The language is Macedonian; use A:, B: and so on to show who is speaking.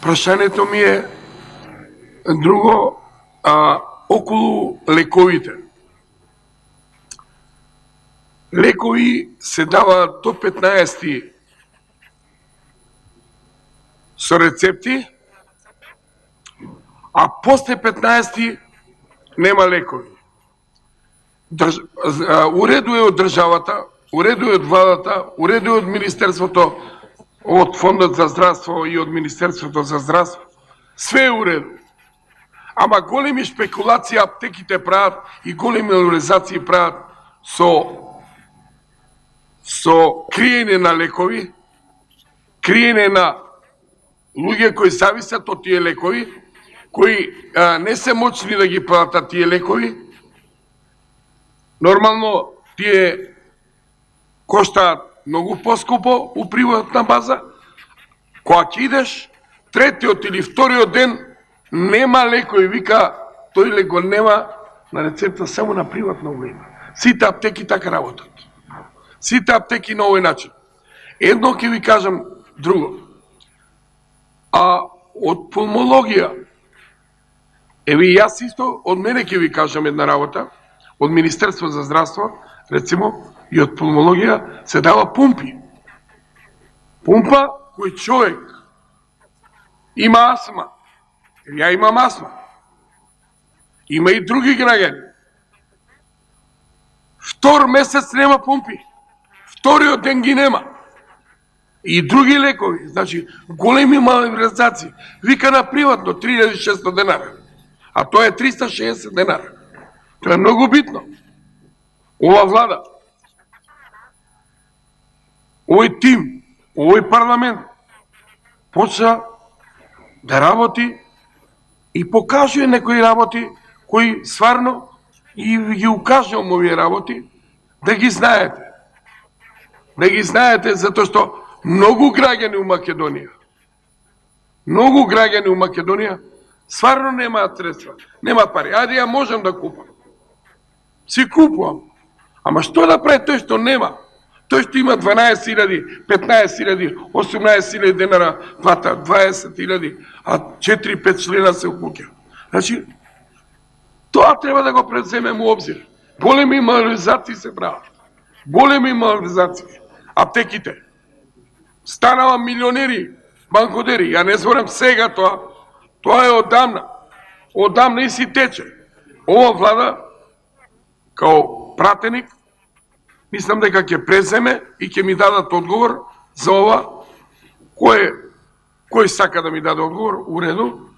A: Прашањето ми е друго, околу лековите. Лекови се даваат до 15 со рецепти, а после 15 нема лекови. Уредува од државата, уредува од владата, уредува од Министерството, од Фондот за здравство и од Министерството за здравство. Све е уредува. Ама големи шпекулации аптеките прават и големи малверзации прават со криење на лекови, криење на луѓе кои зависат од тие лекови, кои не се моćни да ги платат тие лекови. Нормално тие коштаат многу поскупо у приватна база. Кога ќе идеш третиот или вториот ден нема лекови, вика тој лек го нема на рецепта, само на приватно го има. Сите аптеки така работат. Сите аптеки на овој начин. Едно ќе ви кажам друго. Од пулмологија, еве јас исто, од мене ќе ви кажам една работа, од Министерство за здравство, рецимо, и од пулмологија се дава пумпи. Пумпа кој човек има астма. Ја имам астма. Има и други граѓани. Втор месец нема пумпи. Вториот ден ги нема. И други лекови, значи големи малверзации. Вика на приватно 3600 денара, а тоа е 360 денара. Тоа е многу битно. Ова влада, овој тим, овој парламент почна да работи и покажува некои работи кои стварно и ги укажувам овие работи, да ги знаете. Да ги знаете, затоа што многу граѓани у Македонија стварно немаат средства, нема пари. Ајде, ја можам да купам. Си купувам. Ама што да прави тој што нема? Тој што има 12.000, 15.000, 18.000 денара плата, 20.000, а 4-5 члена се у куќа. Значи, тоа треба да го преземем у обзир. Големи малверзации се прават. Големи малверзации. Аптеките. Станава милионери, банкодери. Ја не зборам сега тоа. Тоа е одамна. Одамна и си тече. Ова влада, као пратеник, мислам дека ќе преземе и ќе ми дадат одговор за ова. Кој сака да ми даде одговор, у реду,